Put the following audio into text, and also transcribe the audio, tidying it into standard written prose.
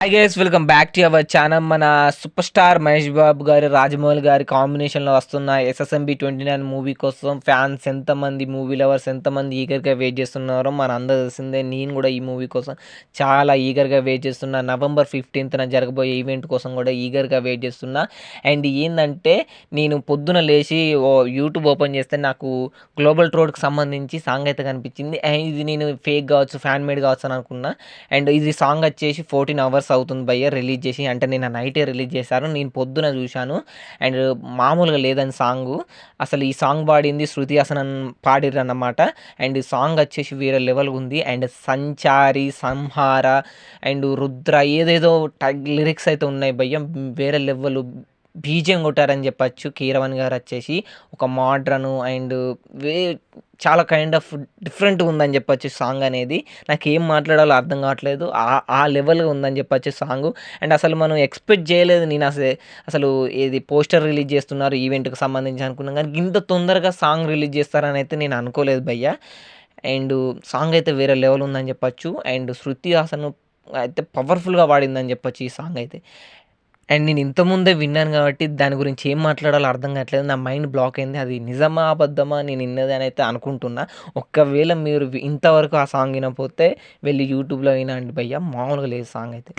Hi guys welcome back to our channel. మన super star Mahesh Babu గారు రాజమౌళి గారి కాంబినేషన్లో వస్తున్న ఎస్ఎస్ఎంబి 29 మూవీ కోసం ఫ్యాన్స్ ఎంతమంది, మూవీ లవర్స్ ఎంతమంది ఈగర్గా వెయిట్ చేస్తున్నారో మన అందరూ తెలిసిందే. నేను కూడా ఈ మూవీ కోసం చాలా ఈగర్గా వెయిట్ చేస్తున్నా. నవంబర్ 15న జరగబోయే ఈవెంట్ కోసం కూడా ఈగర్గా వెయిట్ చేస్తున్నా. అండ్ ఏంటంటే నేను పొద్దున లేచి యూట్యూబ్ ఓపెన్ చేస్తే నాకు గ్లోబల్ ట్రోడ్కి సంబంధించి సాంగ్ అయితే కనిపించింది. అండ్ ఇది నేను ఫేక్ కావచ్చు, ఫ్యాన్ మేడ్ కావచ్చు అని అనుకున్నా. అండ్ ఇది సాంగ్ వచ్చేసి 14 అవర్స్ అవుతుంది భయ్య రిలీజ్ చేసి. అంటే నేను నైటే రిలీజ్ చేశారు, నేను పొద్దున చూశాను. అండ్ మామూలుగా లేదని సాంగు. అసలు ఈ సాంగ్ పాడింది శృతి హాసన్ పాడిర్రు అన్నమాట. అండ్ సాంగ్ వచ్చేసి వేరే లెవెల్ ఉంది. అండ్ సంచారి, సంహార అండ్ రుద్ర ఏదేదో లిరిక్స్ అయితే ఉన్నాయి భయ్య, వేరే లెవెల్ బీజిఎం కొట్టారని చెప్పచ్చు. కీరవాణి గారు వచ్చేసి ఒక మోడ్రను అండ్ చాలా కైండ్ ఆఫ్ డిఫరెంట్గా ఉందని చెప్పొచ్చు సాంగ్ అనేది. నాకు ఏం మాట్లాడాలో అర్థం కావట్లేదు, ఆ లెవెల్గా ఉందని చెప్పొచ్చు సాంగ్. అండ్ అసలు మనం ఎక్స్పెక్ట్ చేయలేదు. నేను అసలు ఏది పోస్టర్ రిలీజ్ చేస్తున్నారు ఈవెంట్కి సంబంధించి అనుకున్నాను, కానీ ఇంత తొందరగా సాంగ్ రిలీజ్ చేస్తారని అయితే నేను అనుకోలేదు భయ్య. అండ్ సాంగ్ అయితే వేరే లెవెల్ ఉందని చెప్పొచ్చు. అండ్ శృతి హాసన్ అయితే పవర్ఫుల్గా పాడిందని చెప్పొచ్చు ఈ సాంగ్ అయితే. అండ్ నేను ఇంతకుముందే విన్నాను కాబట్టి దాని గురించి ఏం మాట్లాడాలో అర్థం కావట్లేదు. నా మైండ్ బ్లాక్ అయింది. అది నిజమా అబద్ధమా నేను విన్నది అని అయితే అనుకుంటున్నా. ఒకవేళ మీరు ఇంతవరకు ఆ సాంగ్ వినకపోతే వెళ్ళి యూట్యూబ్లో వినండి భయ్య, మామూలుగా లేదు సాంగ్ అయితే.